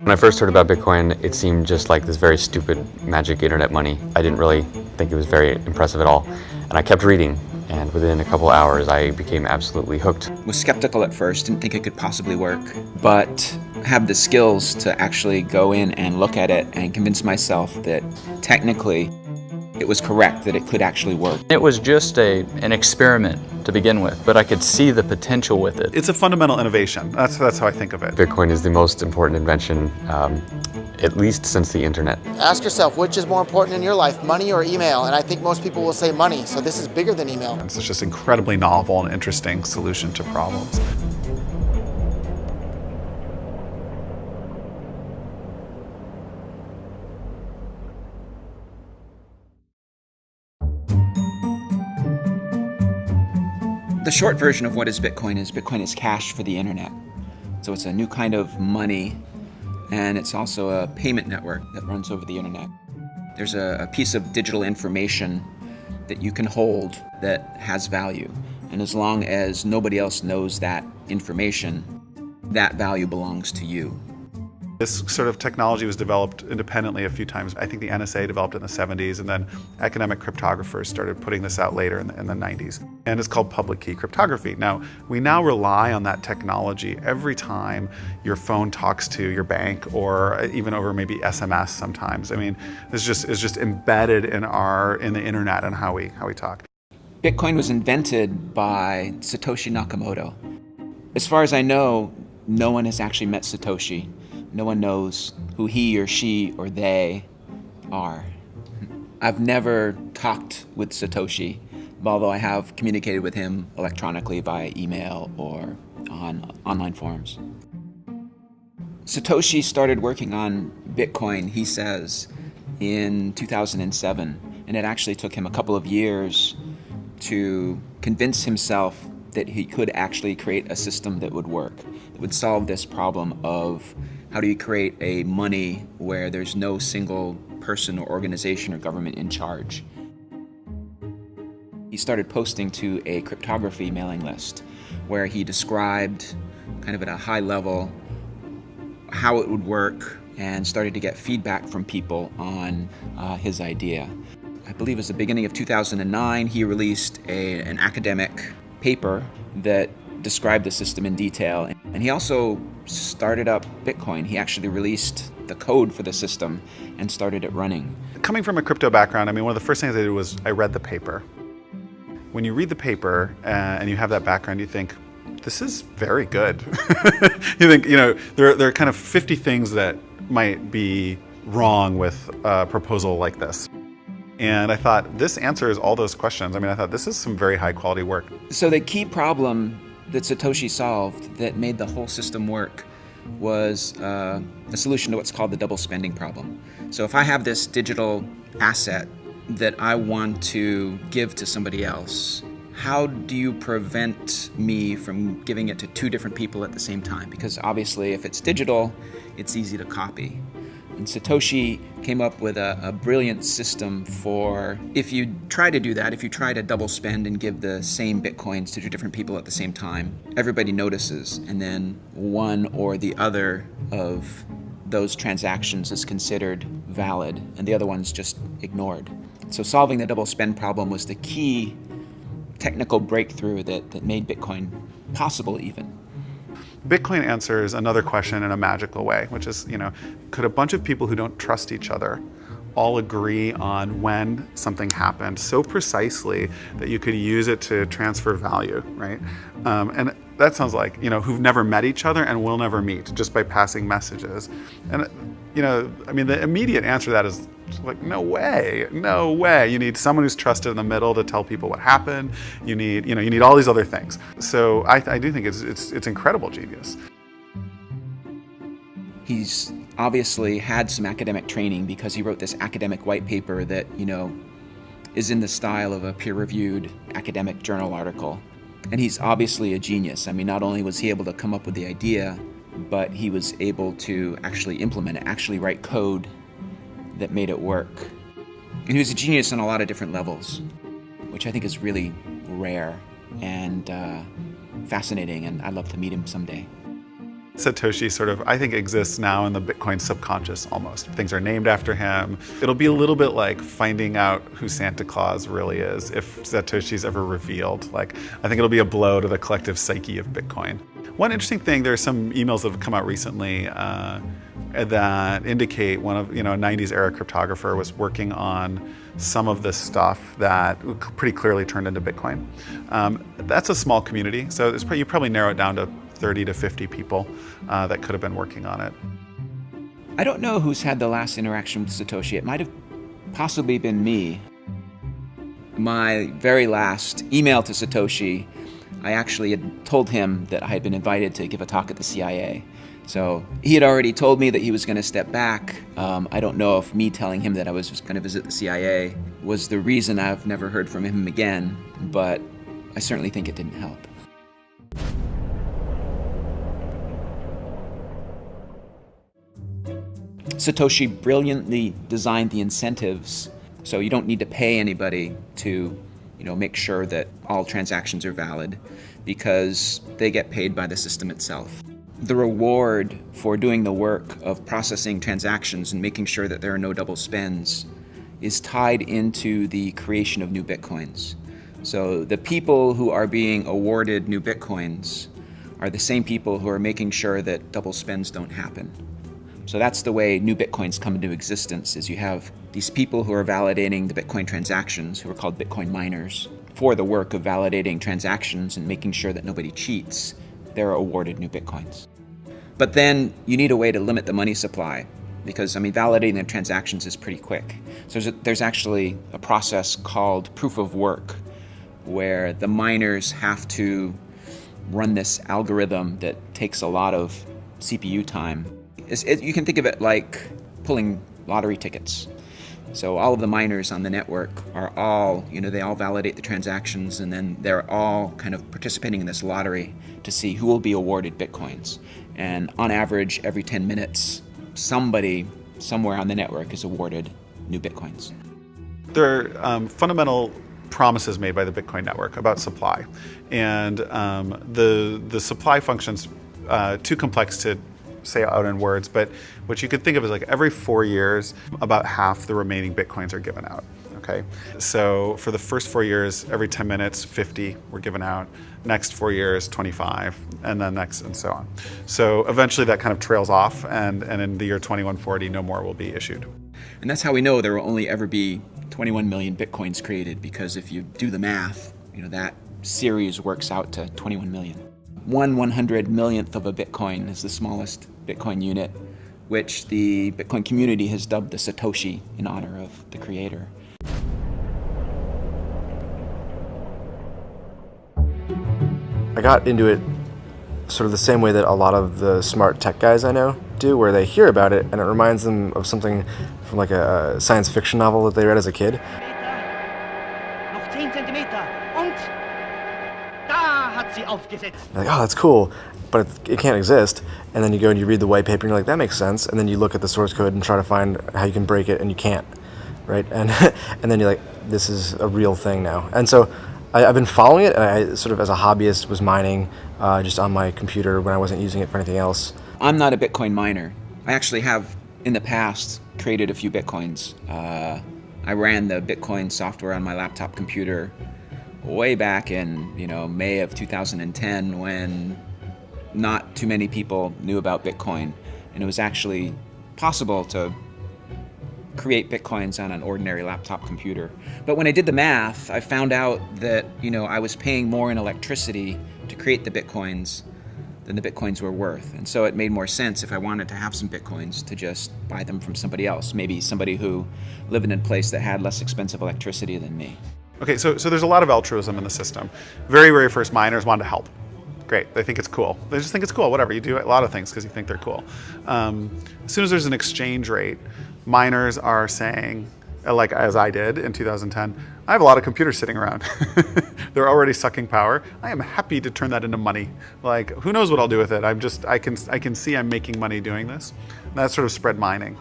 When I first heard about Bitcoin, it seemed just like this very stupid magic internet money. I didn't really think it was very impressive at all. And I kept reading, and within a couple hours I became absolutely hooked. Was skeptical at first, didn't think it could possibly work, but have the skills to actually go in and look at it and convince myself that technically it was correct, that it could actually work. It was just an experiment to begin with, but I could see the potential with it. It's a fundamental innovation. That's how I think of it. Bitcoin is the most important invention, at least since the internet. Ask yourself, which is more important in your life, money or email? And I think most people will say money, so this is bigger than email. It's just incredibly novel and interesting solution to problems. The short version of what is Bitcoin is cash for the internet. So it's a new kind of money, and it's also a payment network that runs over the internet. There's a piece of digital information that you can hold that has value. And as long as nobody else knows that information, that value belongs to you. This sort of technology was developed independently a few times. I think the NSA developed it in the 70s, and then academic cryptographers started putting this out later in the 90s. And it's called public key cryptography. Now, we now rely on that technology every time your phone talks to your bank, or even over maybe SMS sometimes. I mean, it's just embedded in the internet and how we talk. Bitcoin was invented by Satoshi Nakamoto. As far as I know, no one has actually met Satoshi. No one knows who he or she or they are. I've never talked with Satoshi, although I have communicated with him electronically via email or on online forums. Satoshi started working on Bitcoin, he says, in 2007, and it actually took him a couple of years to convince himself that he could actually create a system that would work, that would solve this problem of how do you create a money where there's no single person or organization or government in charge. He started posting to a cryptography mailing list where he described kind of at a high level how it would work and started to get feedback from people on his idea. I believe it was the beginning of 2009, he released an academic paper that described the system in detail. And he also started up Bitcoin. He actually released the code for the system and started it running. Coming from a crypto background, I mean, one of the first things I did was I read the paper. When you read the paper and you have that background, you think, this is very good. You think, there are kind of 50 things that might be wrong with a proposal like this. And I thought, this answers all those questions. I mean, I thought, this is some very high quality work. So the key problem that Satoshi solved that made the whole system work was a solution to what's called the double spending problem. So if I have this digital asset that I want to give to somebody else, how do you prevent me from giving it to two different people at the same time? Because obviously if it's digital, it's easy to copy. And Satoshi came up with a brilliant system for if you try to do that, if you try to double spend and give the same Bitcoins to two different people at the same time, everybody notices, and then one or the other of those transactions is considered valid, and the other one's just ignored. So solving the double spend problem was the key technical breakthrough that made Bitcoin possible even. Bitcoin answers another question in a magical way, which is, could a bunch of people who don't trust each other all agree on when something happened so precisely that you could use it to transfer value, right? And that sounds like, who've never met each other and will never meet just by passing messages. And, the immediate answer to that is like, no way. You need someone who's trusted in the middle to tell people what happened. You need all these other things. So I do think it's incredible genius. He's obviously had some academic training because he wrote this academic white paper that, is in the style of a peer-reviewed academic journal article. And he's obviously a genius. I mean, not only was he able to come up with the idea, but he was able to actually implement it, actually write code that made it work. And he was a genius on a lot of different levels, which I think is really rare and fascinating, and I'd love to meet him someday. Satoshi sort of, I think, exists now in the Bitcoin subconscious almost. Things are named after him. It'll be a little bit like finding out who Santa Claus really is if Satoshi's ever revealed. Like, I think it'll be a blow to the collective psyche of Bitcoin. One interesting thing, there's some emails that have come out recently that indicate one of, a 90s era cryptographer was working on some of this stuff that pretty clearly turned into Bitcoin. That's a small community, so you probably narrow it down to 30 to 50 people that could have been working on it. I don't know who's had the last interaction with Satoshi. It might have possibly been me. My very last email to Satoshi, I actually had told him that I had been invited to give a talk at the CIA. So he had already told me that he was going to step back. I don't know if me telling him that I was just going to visit the CIA was the reason I've never heard from him again, but I certainly think it didn't help. Satoshi brilliantly designed the incentives so you don't need to pay anybody to make sure that all transactions are valid because they get paid by the system itself. The reward for doing the work of processing transactions and making sure that there are no double spends is tied into the creation of new Bitcoins. So the people who are being awarded new Bitcoins are the same people who are making sure that double spends don't happen. So that's the way new Bitcoins come into existence, is you have these people who are validating the Bitcoin transactions, who are called Bitcoin miners, for the work of validating transactions and making sure that nobody cheats. They're awarded new Bitcoins. But then you need a way to limit the money supply because, validating the transactions is pretty quick. So there's actually a process called proof of work where the miners have to run this algorithm that takes a lot of CPU time. You can think of it like pulling lottery tickets. So all of the miners on the network are all, they all validate the transactions, and then they're all kind of participating in this lottery to see who will be awarded Bitcoins. And on average, every 10 minutes, somebody somewhere on the network is awarded new Bitcoins. There are fundamental promises made by the Bitcoin network about supply. And the supply function's too complex to say out in words, but what you could think of is like every 4 years, about half the remaining Bitcoins are given out, okay? So for the first 4 years, every 10 minutes, 50 were given out. Next 4 years, 25, and then next, and so on. So eventually that kind of trails off, and in the year 2140, no more will be issued. And that's how we know there will only ever be 21 million Bitcoins created, because if you do the math, that series works out to 21 million. 1/100 millionth of a Bitcoin is the smallest Bitcoin unit, which the Bitcoin community has dubbed the Satoshi in honor of the creator. I got into it sort of the same way that a lot of the smart tech guys I know do, where they hear about it and it reminds them of something from like a science fiction novel that they read as a kid. Noch 10 Zentimeter und da hat sie aufgesetzt. You're like, oh, that's cool, but it can't exist. And then you go and you read the white paper and you're like, that makes sense. And then you look at the source code and try to find how you can break it, and you can't, right? And and then you're like, this is a real thing now. And so I've been following it, and I sort of as a hobbyist was mining just on my computer when I wasn't using it for anything else. I'm not a Bitcoin miner. I actually have, in the past, created a few Bitcoins. I ran the Bitcoin software on my laptop computer way back in, May of 2010, when not too many people knew about Bitcoin, and it was actually possible to create Bitcoins on an ordinary laptop computer. But when I did the math, I found out that, I was paying more in electricity to create the Bitcoins than the Bitcoins were worth. And so it made more sense, if I wanted to have some Bitcoins, to just buy them from somebody else, maybe somebody who lived in a place that had less expensive electricity than me. Okay, so there's a lot of altruism in the system. Very, very first miners wanted to help. Great, they think it's cool. They just think it's cool, whatever. You do a lot of things because you think they're cool. As soon as there's an exchange rate, miners are saying, like as I did in 2010, I have a lot of computers sitting around. They're already sucking power. I am happy to turn that into money. Like, who knows what I'll do with it? I can see I'm making money doing this. And that sort of spread mining.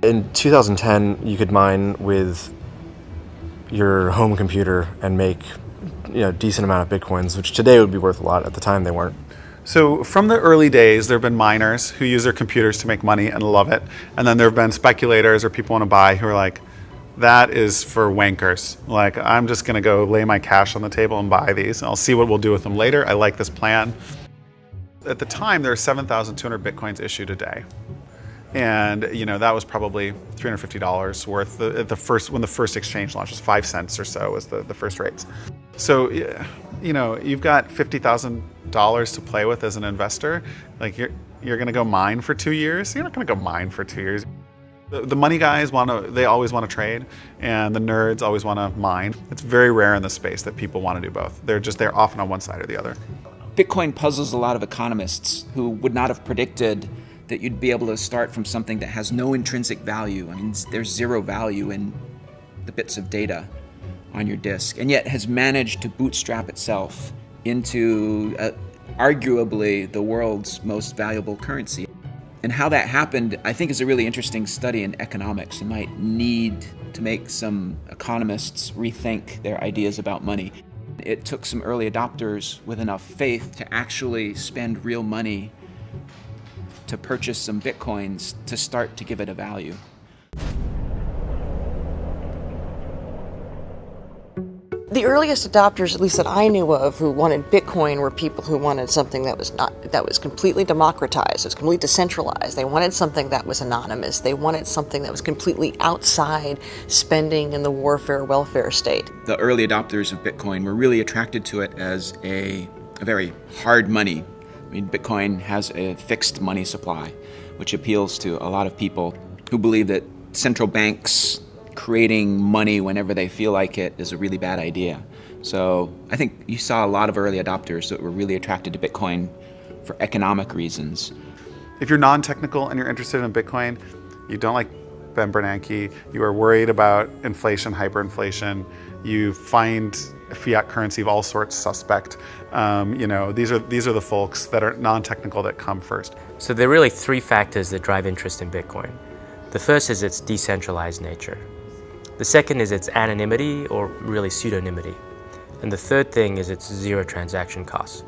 In 2010, you could mine with your home computer and make decent amount of Bitcoins, which today would be worth a lot. At the time, they weren't. So from the early days, there have been miners who use their computers to make money and love it. And then there have been speculators or people want to buy who are like, that is for wankers. Like, I'm just going to go lay my cash on the table and buy these. And I'll see what we'll do with them later. I like this plan. At the time, there were 7,200 Bitcoins issued a day. And that was probably $350 worth. When the first exchange launched, was 5 cents or so was the first rates. So, you've got $50,000 to play with as an investor. Like, you're going to go mine for 2 years. You're not going to go mine for 2 years. The money guys they always want to trade, and the nerds always want to mine. It's very rare in this space that people want to do both. They're often on one side or the other. Bitcoin puzzles a lot of economists who would not have predicted that you'd be able to start from something that has no intrinsic value. I mean, there's zero value in the bits of data on your disk, and yet has managed to bootstrap itself into arguably the world's most valuable currency. And how that happened, I think, is a really interesting study in economics. You might need to make some economists rethink their ideas about money. It took some early adopters with enough faith to actually spend real money to purchase some Bitcoins to start to give it a value. The earliest adopters, at least that I knew of, who wanted Bitcoin were people who wanted something that was completely democratized, it was completely decentralized. They wanted something that was anonymous. They wanted something that was completely outside spending in the warfare welfare state. The early adopters of Bitcoin were really attracted to it as a very hard money. I mean, Bitcoin has a fixed money supply, which appeals to a lot of people who believe that central banks creating money whenever they feel like it is a really bad idea. So I think you saw a lot of early adopters that were really attracted to Bitcoin for economic reasons. If you're non-technical and you're interested in Bitcoin, you don't like Ben Bernanke, you are worried about inflation, hyperinflation, you find fiat currency of all sorts suspect. These are the folks that are non-technical that come first. So there are really three factors that drive interest in Bitcoin. The first is its decentralized nature. The second is its anonymity, or really pseudonymity. And the third thing is its zero transaction costs.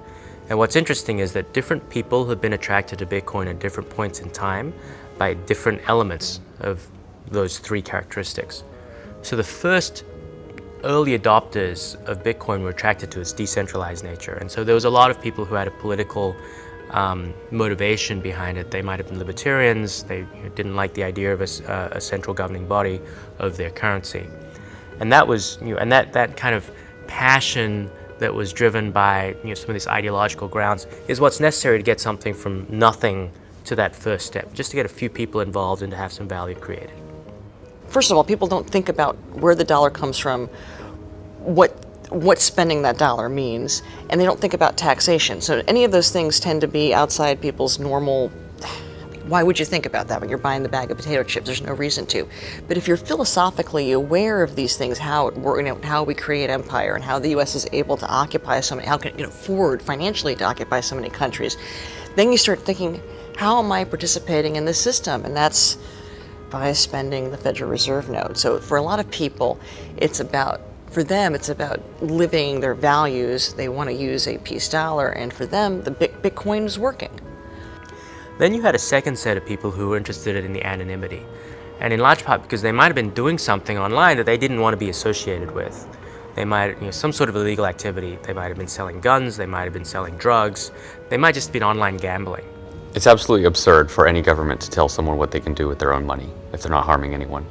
And what's interesting is that different people have been attracted to Bitcoin at different points in time by different elements of those three characteristics. So the first early adopters of Bitcoin were attracted to its decentralized nature. And so there was a lot of people who had a political motivation behind it. They might have been libertarians. They didn't like the idea of a central governing body of their currency. And that was, and that kind of passion that was driven by some of these ideological grounds is what's necessary to get something from nothing to that first step, just to get a few people involved and to have some value created. First of all, people don't think about where the dollar comes from, what spending that dollar means, and they don't think about taxation. So any of those things tend to be outside people's normal. Why would you think about that when you're buying the bag of potato chips? There's no reason to. But if you're philosophically aware of these things, how we create empire and how the U.S. is able to occupy so many, how can it afford financially to occupy so many countries, then you start thinking, how am I participating in this system? And that's by spending the Federal Reserve note. So for a lot of people, for them, it's about living their values. They want to use a peace dollar, and for them, the Bitcoin is working. Then you had a second set of people who were interested in the anonymity. And in large part because they might have been doing something online that they didn't want to be associated with. They might, some sort of illegal activity. They might have been selling guns, they might have been selling drugs, they might just have been online gambling. It's absolutely absurd for any government to tell someone what they can do with their own money if they're not harming anyone.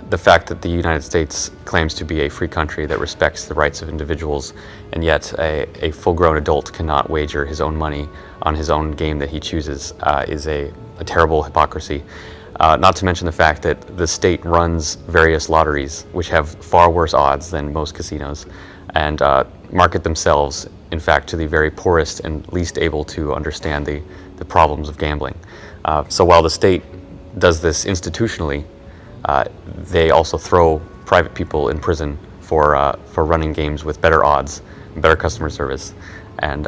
The fact that the United States claims to be a free country that respects the rights of individuals, and yet a full-grown adult cannot wager his own money on his own game that he chooses is a terrible hypocrisy. Not to mention the fact that the state runs various lotteries, which have far worse odds than most casinos, and market themselves, in fact, to the very poorest and least able to understand the problems of gambling. So while the state does this institutionally, they also throw private people in prison for running games with better odds, and better customer service, and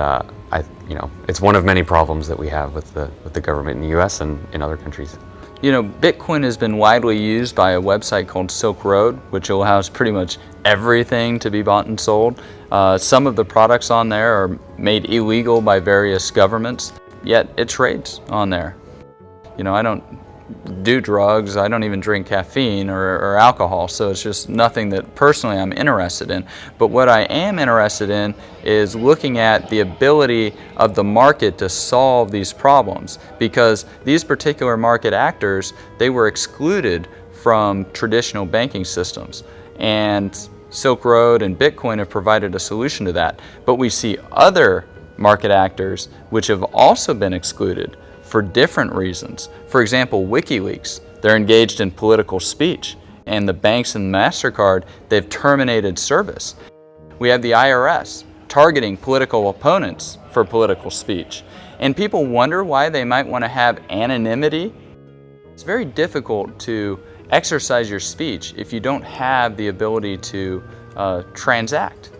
it's one of many problems that we have with the government in the U.S. and in other countries. You know, Bitcoin has been widely used by a website called Silk Road, which allows pretty much everything to be bought and sold. Some of the products on there are made illegal by various governments, yet it trades on there. You know, I don't do drugs, I don't even drink caffeine or alcohol, so it's just nothing that personally I'm interested in. But what I am interested in is looking at the ability of the market to solve these problems, because these particular market actors, they were excluded from traditional banking systems, and Silk Road and Bitcoin have provided a solution to that. But we see other market actors which have also been excluded for different reasons. For example, WikiLeaks, they're engaged in political speech, and the banks and MasterCard, they've terminated service. We have the IRS targeting political opponents for political speech. And people wonder why they might want to have anonymity. It's very difficult to exercise your speech if you don't have the ability to transact.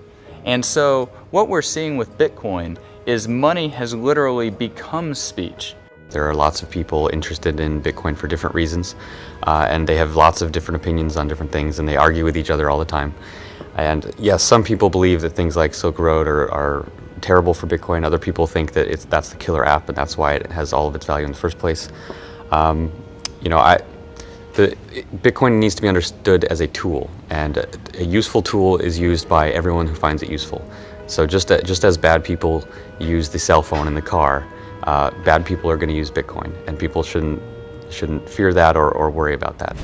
And so what we're seeing with Bitcoin is money has literally become speech. There are lots of people interested in Bitcoin for different reasons, and they have lots of different opinions on different things, and they argue with each other all the time. And yes, some people believe that things like Silk Road are terrible for Bitcoin. Other people think that that's the killer app, and that's why it has all of its value in the first place. You know, Bitcoin needs to be understood as a tool, and a useful tool is used by everyone who finds it useful. So just as bad people use the cell phone in the car, bad people are going to use Bitcoin, and people shouldn't fear that or worry about that.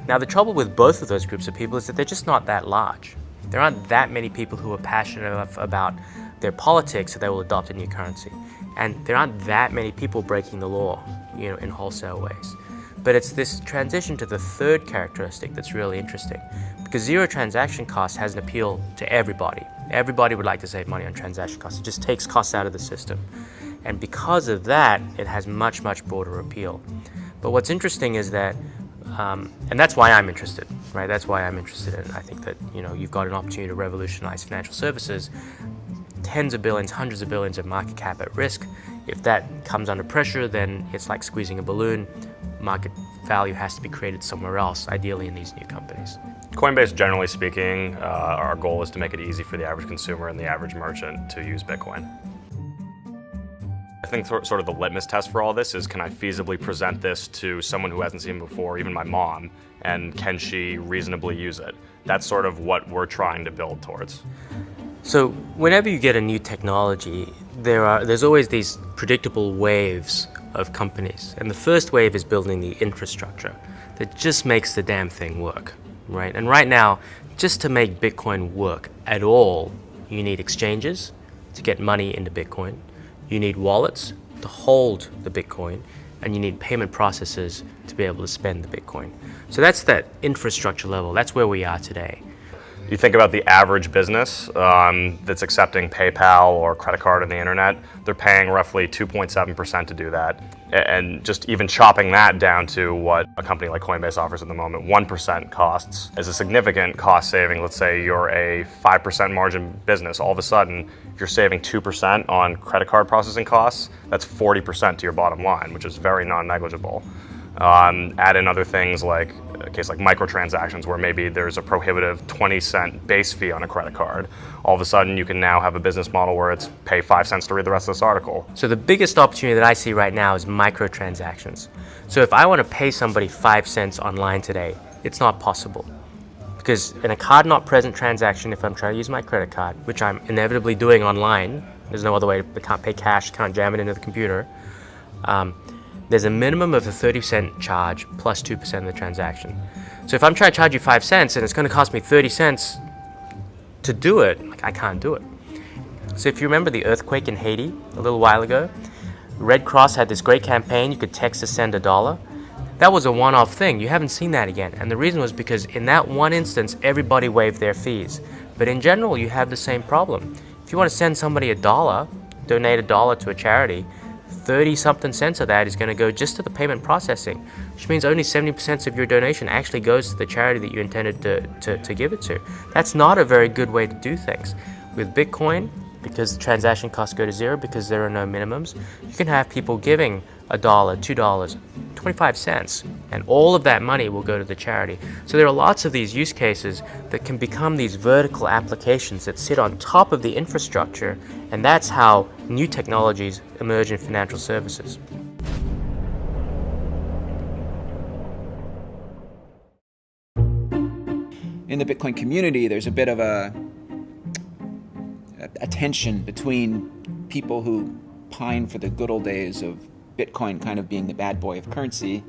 Now, the trouble with both of those groups of people is that they're just not that large. There aren't that many people who are passionate enough about their politics that they will adopt a new currency. And there aren't that many people breaking the law, you know, in wholesale ways. But it's this transition to the third characteristic that's really interesting, because zero transaction cost has an appeal to everybody. Everybody would like to save money on transaction costs. It just takes costs out of the system. And because of that, it has much, much broader appeal. But what's interesting is that, and that's why I'm interested, right? That's why I'm interested in it. I think that, you know, you've got an opportunity to revolutionize financial services, tens of billions, hundreds of billions of market cap at risk. If that comes under pressure, then it's like squeezing a balloon. Market value has to be created somewhere else, ideally in these new companies. Coinbase, generally speaking, our goal is to make it easy for the average consumer and the average merchant to use Bitcoin. I think sort of the litmus test for all this is, can I feasibly present this to someone who hasn't seen it before, even my mom, and can she reasonably use it? That's sort of what we're trying to build towards. So whenever you get a new technology, there's always these predictable waves of companies. And the first wave is building the infrastructure that just makes the damn thing work, right? And right now, just to make Bitcoin work at all, you need exchanges to get money into Bitcoin, you need wallets to hold the Bitcoin, and you need payment processors to be able to spend the Bitcoin. So that's that infrastructure level. That's where we are today. You think about the average business that's accepting PayPal or credit card on the internet, they're paying roughly 2.7% to do that. And just even chopping that down to what a company like Coinbase offers at the moment, 1% costs is a significant cost saving. Let's say you're a 5% margin business. All of a sudden, if you're saving 2% on credit card processing costs, that's 40% to your bottom line, which is very non-negligible. Add in other things like a case like microtransactions, where maybe there's a prohibitive 20-cent base fee on a credit card. All of a sudden, you can now have a business model where it's pay 5 cents to read the rest of this article. So the biggest opportunity that I see right now is microtransactions. So if I want to pay somebody 5 cents online today, it's not possible. Because in a card not present transaction, if I'm trying to use my credit card, which I'm inevitably doing online, there's no other way, I can't pay cash, can't jam it into the computer, there's a minimum of a 30-cent charge plus 2% of the transaction. So if I'm trying to charge you 5 cents and it's going to cost me 30 cents to do it, like, I can't do it. So if you remember the earthquake in Haiti a little while ago, Red Cross had this great campaign. You could text to send $1. That was a one-off thing. You haven't seen that again. And the reason was because in that one instance, everybody waived their fees. But in general, you have the same problem. If you want to send somebody $1, donate $1 to a charity, 30-something cents of that is going to go just to the payment processing, which means only 70% of your donation actually goes to the charity that you intended to give it to. That's not a very good way to do things. With Bitcoin, because transaction costs go to zero because there are no minimums. You can have people giving $1, $2, 25 cents, and all of that money will go to the charity. So there are lots of these use cases that can become these vertical applications that sit on top of the infrastructure, and that's how new technologies emerge in financial services. In the Bitcoin community, there's a bit of a tension between people who pine for the good old days of Bitcoin kind of being the bad boy of currency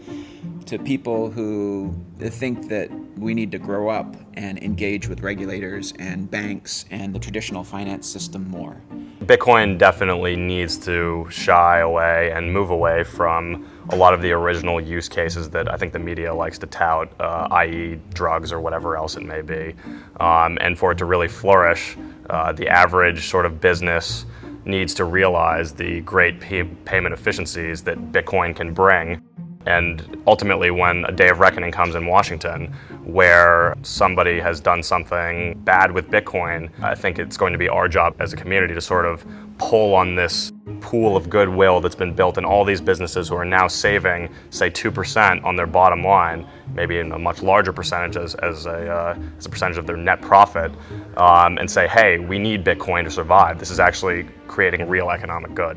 to people who think that we need to grow up and engage with regulators and banks and the traditional finance system more. Bitcoin definitely needs to shy away and move away from a lot of the original use cases that I think the media likes to tout, i.e. drugs or whatever else it may be. And for it to really flourish, the average sort of business needs to realize the great payment efficiencies that Bitcoin can bring. And ultimately, when a day of reckoning comes in Washington, where somebody has done something bad with Bitcoin, I think it's going to be our job as a community to sort of pull on this pool of goodwill that's been built in all these businesses who are now saving, say, 2% on their bottom line, maybe in a much larger percentage as a percentage of their net profit, and say, hey, we need Bitcoin to survive. This is actually creating real economic good.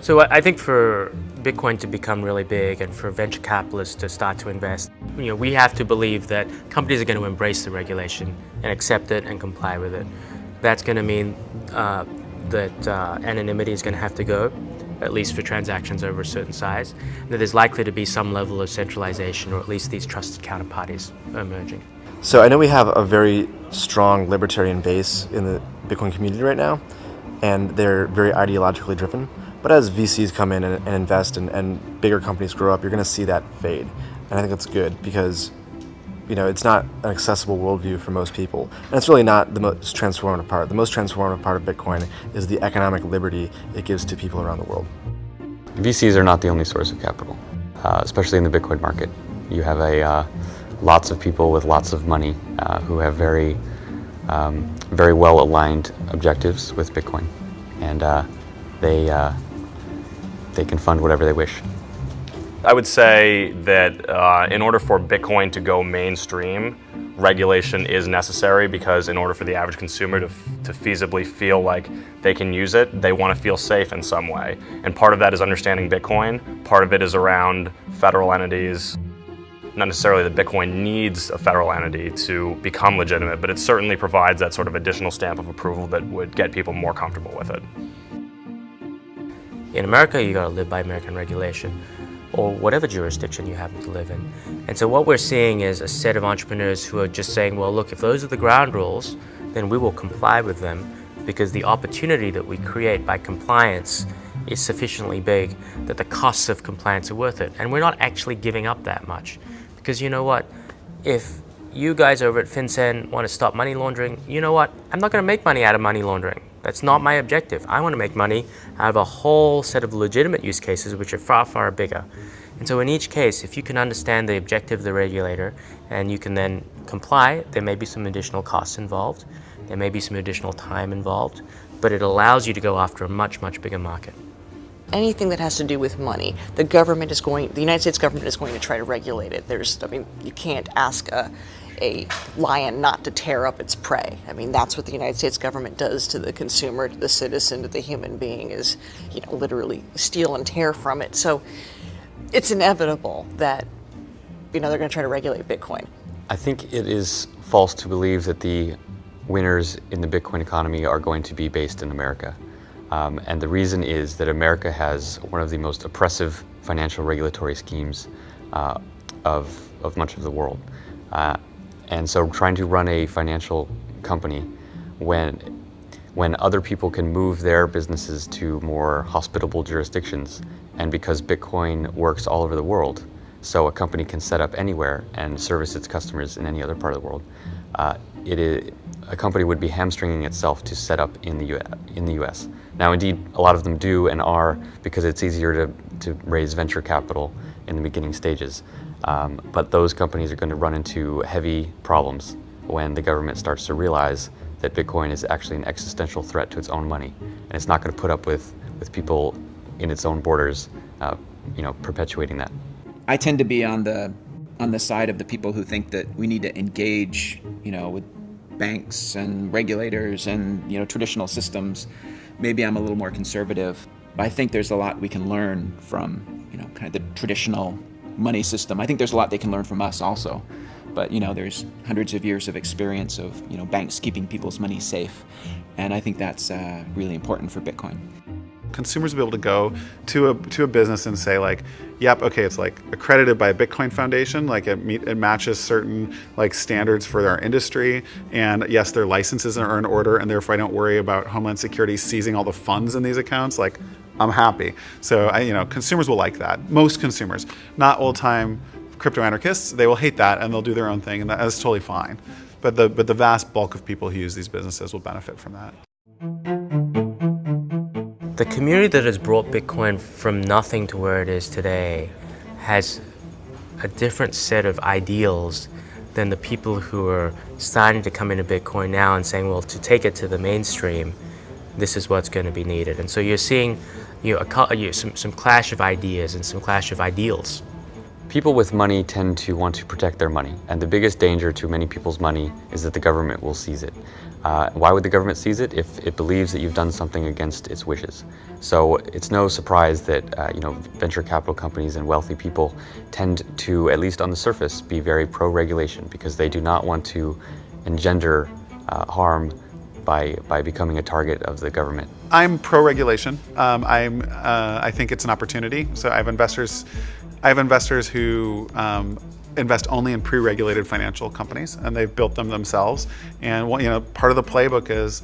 So I think for Bitcoin to become really big and for venture capitalists to start to invest, we have to believe that companies are going to embrace the regulation and accept it and comply with it. That's going to mean that anonymity is going to have to go, at least for transactions over a certain size, and that there's likely to be some level of centralization, or at least these trusted counterparties emerging. So I know we have a very strong libertarian base in the Bitcoin community right now, and they're very ideologically driven. But as VCs come in and invest and bigger companies grow up, you're going to see that fade. And I think that's good because, it's not an accessible worldview for most people. And it's really not the most transformative part. The most transformative part of Bitcoin is the economic liberty it gives to people around the world. VCs are not the only source of capital, especially in the Bitcoin market. You have lots of people with lots of money who have very well-aligned objectives with Bitcoin. And they can fund whatever they wish. I would say that in order for Bitcoin to go mainstream, regulation is necessary because in order for the average consumer to feasibly feel like they can use it, they want to feel safe in some way. And part of that is understanding Bitcoin. Part of it is around federal entities. Not necessarily that Bitcoin needs a federal entity to become legitimate, but it certainly provides that sort of additional stamp of approval that would get people more comfortable with it. In America, you got to live by American regulation, or whatever jurisdiction you happen to live in. And so what we're seeing is a set of entrepreneurs who are just saying, well, look, if those are the ground rules, then we will comply with them because the opportunity that we create by compliance is sufficiently big that the costs of compliance are worth it. And we're not actually giving up that much. Because you know what? If you guys over at FinCEN want to stop money laundering, you know what? I'm not going to make money out of money laundering. That's not my objective. I want to make money out of a whole set of legitimate use cases which are far, far bigger. And so in each case, if you can understand the objective of the regulator and you can then comply, there may be some additional costs involved, there may be some additional time involved, but it allows you to go after a much, much bigger market. Anything that has to do with money, the United States government is going to try to regulate it. You can't ask a lion not to tear up its prey. That's what the United States government does to the consumer, to the citizen, to the human being, is, literally steal and tear from it. So it's inevitable that, they're going to try to regulate Bitcoin. I think it is false to believe that the winners in the Bitcoin economy are going to be based in America. And the reason is that America has one of the most oppressive financial regulatory schemes of much of the world. And so trying to run a financial company when other people can move their businesses to more hospitable jurisdictions, and because Bitcoin works all over the world, so a company can set up anywhere and service its customers in any other part of the world, a company would be hamstringing itself to set up in the US. Now, indeed, a lot of them do and are, because it's easier to raise venture capital in the beginning stages. But those companies are going to run into heavy problems when the government starts to realize that Bitcoin is actually an existential threat to its own money, and it's not going to put up with people in its own borders, perpetuating that. I tend to be on the side of the people who think that we need to engage, with banks and regulators and traditional systems. Maybe I'm a little more conservative, but I think there's a lot we can learn from kind of the traditional money system. I think there's a lot they can learn from us also. But there's hundreds of years of experience of banks keeping people's money safe, and I think that's really important for Bitcoin. Consumers will be able to go to a business and say like, yep, okay, it's like accredited by a Bitcoin Foundation, like it matches certain like standards for our industry, and yes, their licenses are in order, and therefore I don't worry about Homeland Security seizing all the funds in these accounts. Like, I'm happy. So consumers will like that. Most consumers, not old-time crypto anarchists, they will hate that and they'll do their own thing, and that's totally fine. But the vast bulk of people who use these businesses will benefit from that. The community that has brought Bitcoin from nothing to where it is today has a different set of ideals than the people who are starting to come into Bitcoin now and saying, well, to take it to the mainstream, this is what's going to be needed. And so you're seeing some clash of ideas and some clash of ideals. People with money tend to want to protect their money, and the biggest danger to many people's money is that the government will seize it. Why would the government seize it? If it believes that you've done something against its wishes. So it's no surprise that venture capital companies and wealthy people tend to, at least on the surface, be very pro-regulation, because they do not want to engender harm by becoming a target of the government. I'm pro-regulation. I think it's an opportunity. So I have investors who invest only in pre-regulated financial companies, and they've built them themselves. And part of the playbook is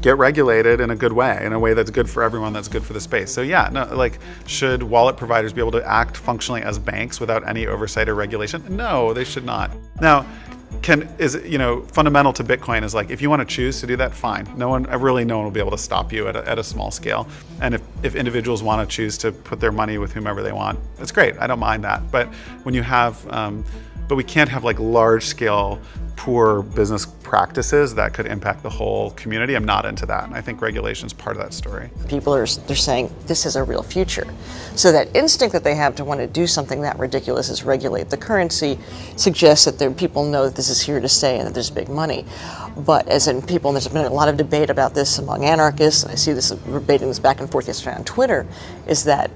get regulated in a good way, in a way that's good for everyone, that's good for the space. So yeah, should wallet providers be able to act functionally as banks without any oversight or regulation? No, they should not. Now, fundamental to Bitcoin is like, if you want to choose to do that, fine. No one will be able to stop you at a small scale. And if individuals want to choose to put their money with whomever they want, that's great. I don't mind that. But when you have, but we can't have like large scale poor business practices that could impact the whole community. I'm not into that. And I think regulation is part of that story. People they're saying this is a real future. So that instinct that they have to want to do something that ridiculous is regulate the currency suggests that people know that this is here to stay and that there's big money. But as in people, and there's been a lot of debate about this among anarchists, and I see this debating this back and forth yesterday on Twitter, is that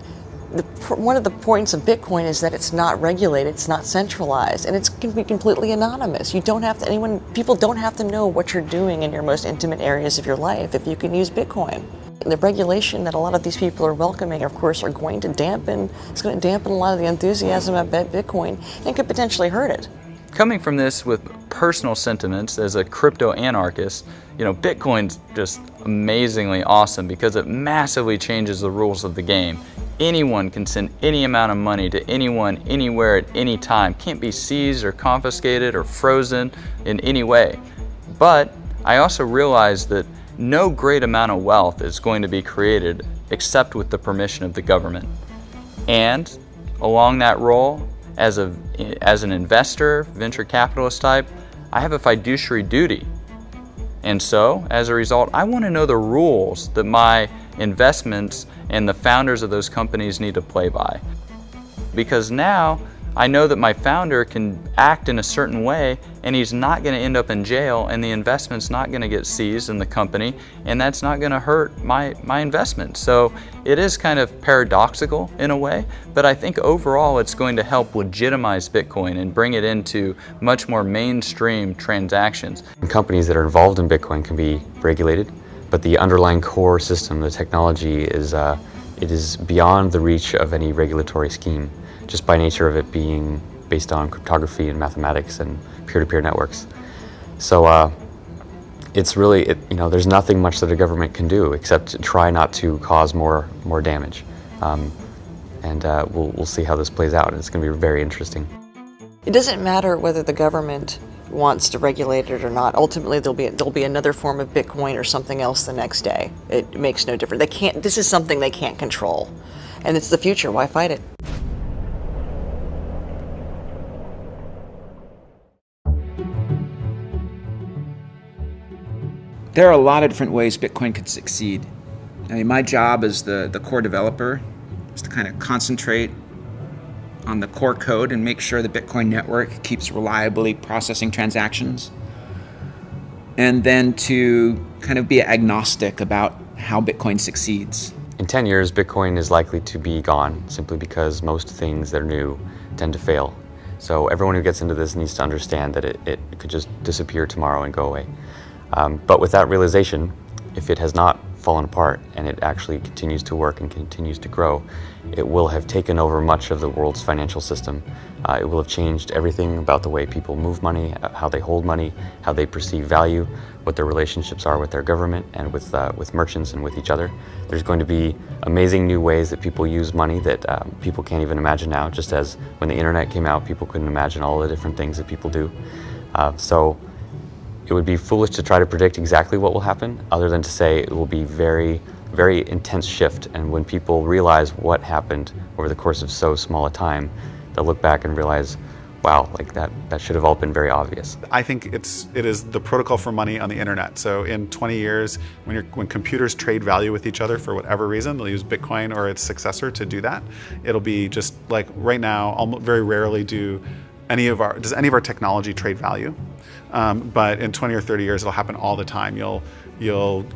one of the points of Bitcoin is that it's not regulated, it's not centralized, and it can be completely anonymous. People don't have to know what you're doing in your most intimate areas of your life if you can use Bitcoin. And the regulation that a lot of these people are welcoming, of course, it's going to dampen a lot of the enthusiasm about Bitcoin and could potentially hurt it. Coming from this with personal sentiments as a crypto anarchist, Bitcoin's just amazingly awesome because it massively changes the rules of the game. Anyone can send any amount of money to anyone, anywhere, at any time. Can't be seized or confiscated or frozen in any way. But I also realize that no great amount of wealth is going to be created except with the permission of the government. And along that role, as an investor, venture capitalist type, I have a fiduciary duty. And so, as a result, I want to know the rules that my investments and the founders of those companies need to play by. Because now I know that my founder can act in a certain way and he's not going to end up in jail, and the investment's not going to get seized in the company, and that's not going to hurt my investment. So it is kind of paradoxical in a way, but I think overall it's going to help legitimize Bitcoin and bring it into much more mainstream transactions. Companies that are involved in Bitcoin can be regulated, but the underlying core system, the technology, is beyond the reach of any regulatory scheme, just by nature of it being based on cryptography and mathematics and peer-to-peer networks. So it's really, there's nothing much that a government can do except to try not to cause more damage. We'll see how this plays out. It's going to be very interesting. It doesn't matter whether the government wants to regulate it or not. Ultimately, there'll be another form of Bitcoin or something else the next day. It makes no difference. This is something they can't control, and it's the future. Why fight it? There are a lot of different ways Bitcoin could succeed. I mean, my job as the core developer is to kind of concentrate on the core code and make sure the Bitcoin network keeps reliably processing transactions. And then to kind of be agnostic about how Bitcoin succeeds. In 10 years, Bitcoin is likely to be gone simply because most things that are new tend to fail. So everyone who gets into this needs to understand that it could just disappear tomorrow and go away. But with that realization, if it has not fallen apart and it actually continues to work and continues to grow, it will have taken over much of the world's financial system. It will have changed everything about the way people move money, how they hold money, how they perceive value, what their relationships are with their government and with merchants and with each other. There's going to be amazing new ways that people use money that people can't even imagine now, just as when the internet came out, people couldn't imagine all the different things that people do. So it would be foolish to try to predict exactly what will happen, other than to say it will be very, very intense shift. And when people realize what happened over the course of so small a time, they'll look back and realize, wow, like that should have all been very obvious. I think it is the protocol for money on the internet. So in 20 years, when computers trade value with each other for whatever reason, they'll use Bitcoin or its successor to do that. It'll be just like right now, very rarely does any of our technology trade value. But in 20 or 30 years, it'll happen all the time. You'll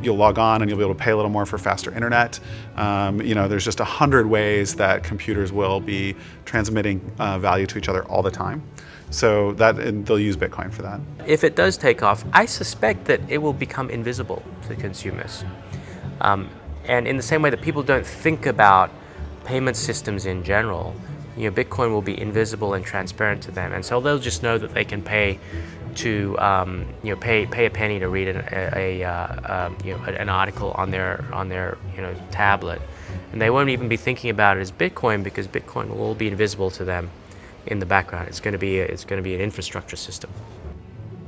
log on and you'll be able to pay a little more for faster internet. There's just 100 ways that computers will be transmitting value to each other all the time. So and they'll use Bitcoin for that. If it does take off, I suspect that it will become invisible to consumers. And in the same way that people don't think about payment systems in general, Bitcoin will be invisible and transparent to them, and so they'll just know that they can pay to pay a penny to read an article on their tablet, and they won't even be thinking about it as Bitcoin, because Bitcoin will all be invisible to them in the background. It's going to be an infrastructure system.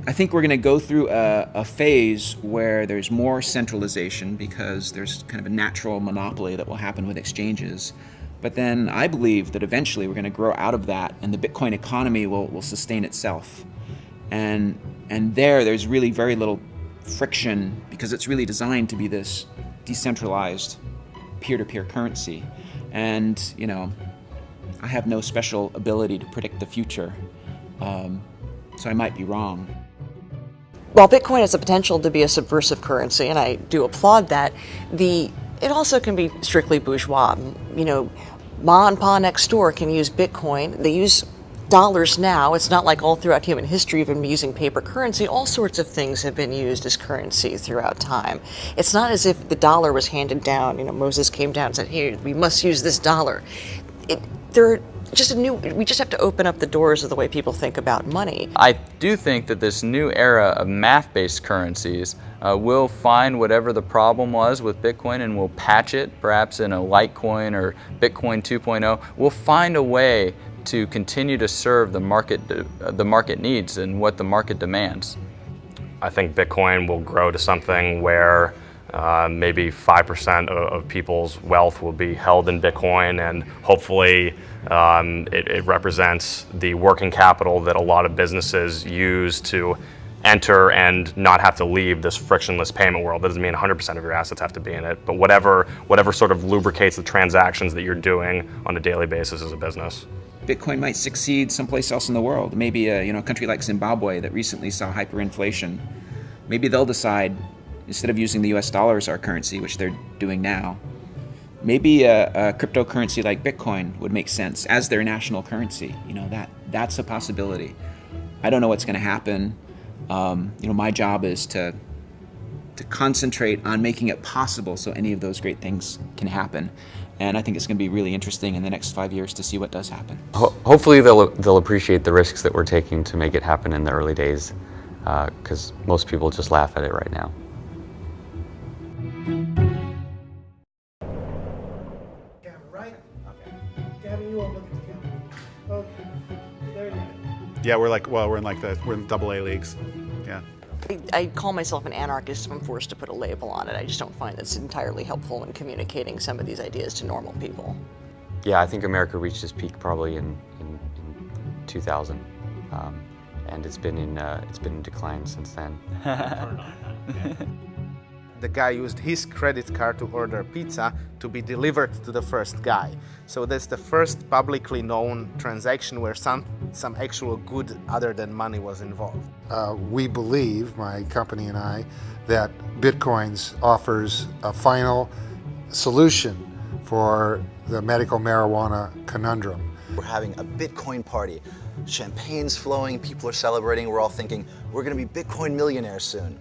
I think we're going to go through a phase where there's more centralization because there's kind of a natural monopoly that will happen with exchanges. But then I believe that eventually we're going to grow out of that and the Bitcoin economy will sustain itself. And there's really very little friction because it's really designed to be this decentralized peer-to-peer currency. And, I have no special ability to predict the future, so I might be wrong. While Bitcoin has the potential to be a subversive currency, and I do applaud that, it also can be strictly bourgeois. Ma and Pa next door can use Bitcoin. They use dollars now. It's not like all throughout human history we've been using paper currency. All sorts of things have been used as currency throughout time. It's not as if the dollar was handed down. Moses came down and said, "Here, we must use this dollar." We just have to open up the doors of the way people think about money. I do think that this new era of math-based currencies will find whatever the problem was with Bitcoin and will patch it, perhaps in a Litecoin or Bitcoin 2.0. We'll find a way to continue to serve the market needs and what the market demands. I think Bitcoin will grow to something where maybe 5% of people's wealth will be held in Bitcoin, and hopefully it represents the working capital that a lot of businesses use to enter and not have to leave this frictionless payment world. That doesn't mean 100% of your assets have to be in it, but whatever sort of lubricates the transactions that you're doing on a daily basis as a business. Bitcoin might succeed someplace else in the world. Maybe a country like Zimbabwe that recently saw hyperinflation. Maybe they'll decide, instead of using the US dollar as our currency, which they're doing now, maybe a cryptocurrency like Bitcoin would make sense as their national currency. That's a possibility. I don't know what's going to happen. My job is to concentrate on making it possible so any of those great things can happen. And I think it's going to be really interesting in the next 5 years to see what does happen. Hopefully they'll appreciate the risks that we're taking to make it happen in the early days, because most people just laugh at it right now. Camera, right? Okay. Gavin, you won't look at the camera. Okay. There you go. Yeah, we're in AA leagues. Yeah. I call myself an anarchist if I'm forced to put a label on it. I just don't find it's entirely helpful in communicating some of these ideas to normal people. Yeah, I think America reached its peak probably in 2000, and it's been in decline since then. the guy used his credit card to order pizza to be delivered to the first guy. So that's the first publicly known transaction where some actual good other than money was involved. We believe, my company and I, that Bitcoins offers a final solution for the medical marijuana conundrum. We're having a Bitcoin party. Champagne's flowing, people are celebrating, we're all thinking we're going to be Bitcoin millionaires soon.